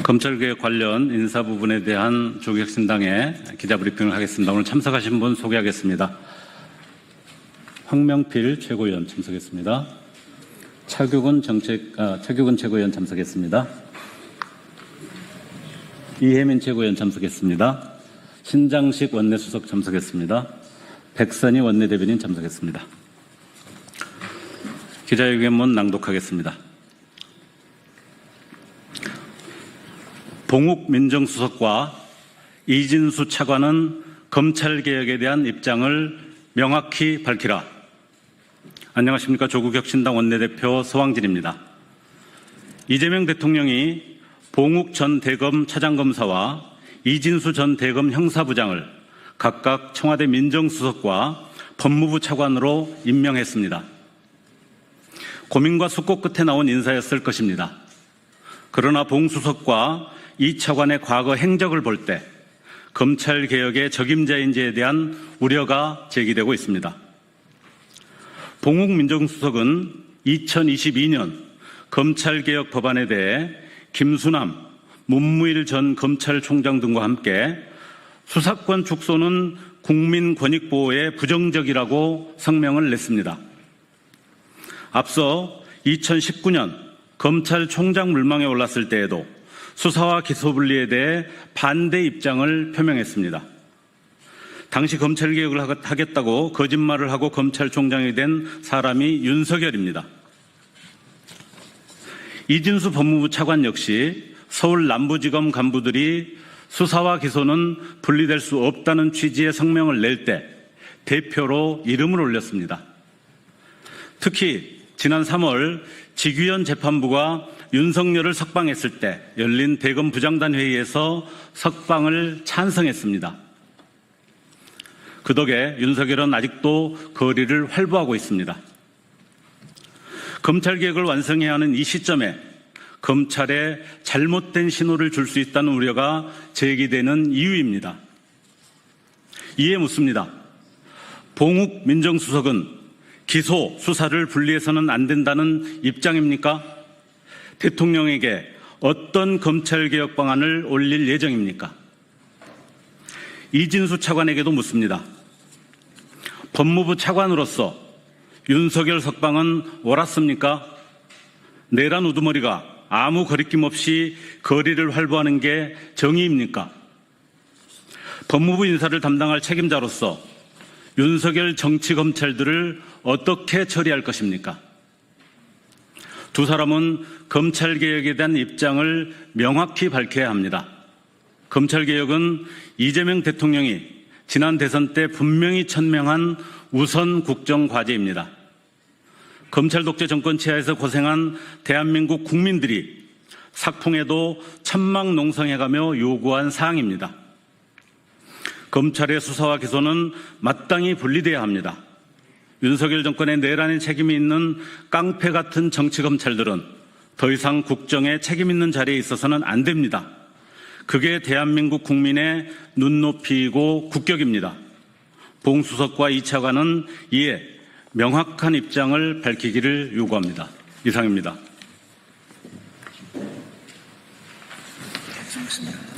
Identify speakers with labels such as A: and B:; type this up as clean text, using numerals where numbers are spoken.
A: 검찰개혁 관련 인사 부분에 대한 조국혁신당의 기자브리핑을 하겠습니다. 오늘 참석하신 분 소개하겠습니다. 황명필 최고위원 참석했습니다. 차규근 최고위원 참석했습니다. 이혜민 최고위원 참석했습니다. 신장식 원내수석 참석했습니다. 백선희 원내대변인 참석했습니다. 기자회견문 낭독하겠습니다. 봉욱 민정수석과 이진수 차관은 검찰개혁에 대한 입장을 명확히 밝히라. 안녕하십니까. 조국혁신당 원내대표 서왕진입니다. 이재명 대통령이 봉욱 전 대검 차장검사와 이진수 전 대검 형사부장을 각각 청와대 민정수석과 법무부 차관으로 임명했습니다. 고민과 숙고 끝에 나온 인사였을 것입니다. 그러나 봉 수석과 이 차관의 과거 행적을 볼 때 검찰개혁의 적임자인지에 대한 우려가 제기되고 있습니다. 봉욱 민정수석은 2022년 검찰개혁 법안에 대해 김수남, 문무일 전 검찰총장 등과 함께 수사권 축소는 국민권익보호에 부정적이라고 성명을 냈습니다. 앞서 2019년 검찰총장 물망에 올랐을 때에도 수사와 기소 분리에 대해 반대 입장을 표명했습니다. 당시 검찰개혁을 하겠다고 거짓말을 하고 검찰총장이 된 사람이 윤석열입니다. 이진수 법무부 차관 역시 서울 남부지검 간부들이 수사와 기소는 분리될 수 없다는 취지의 성명을 낼 때 대표로 이름을 올렸습니다. 특히 지난 3월 지규현 재판부가 윤석열을 석방했을 때 열린 대검 부장단 회의에서 석방을 찬성했습니다. 그 덕에 윤석열은 아직도 거리를 활보하고 있습니다. 검찰개혁을 완성해야 하는 이 시점에 검찰에 잘못된 신호를 줄 수 있다는 우려가 제기되는 이유입니다. 이에 묻습니다. 봉욱 민정수석은 기소, 수사를 분리해서는 안 된다는 입장입니까? 대통령에게 어떤 검찰개혁 방안을 올릴 예정입니까? 이진수 차관에게도 묻습니다. 법무부 차관으로서 윤석열 석방은 옳았습니까? 내란 우두머리가 아무 거리낌 없이 거리를 활보하는 게 정의입니까? 법무부 인사를 담당할 책임자로서 윤석열 정치검찰들을 어떻게 처리할 것입니까? 두 사람은 검찰개혁에 대한 입장을 명확히 밝혀야 합니다. 검찰개혁은 이재명 대통령이 지난 대선 때 분명히 천명한 우선 국정과제입니다. 검찰 독재 정권 치하에서 고생한 대한민국 국민들이 sak풍에도 천막농성해가며 요구한 사항입니다. 검찰의 수사와 기소는 마땅히 분리돼야 합니다. 윤석열 정권의 내란에 책임이 있는 깡패 같은 정치검찰들은 더 이상 국정에 책임 있는 자리에 있어서는 안 됩니다. 그게 대한민국 국민의 눈높이이고 국격입니다. 봉 수석과 이 차관은 이에 명확한 입장을 밝히기를 요구합니다. 이상입니다.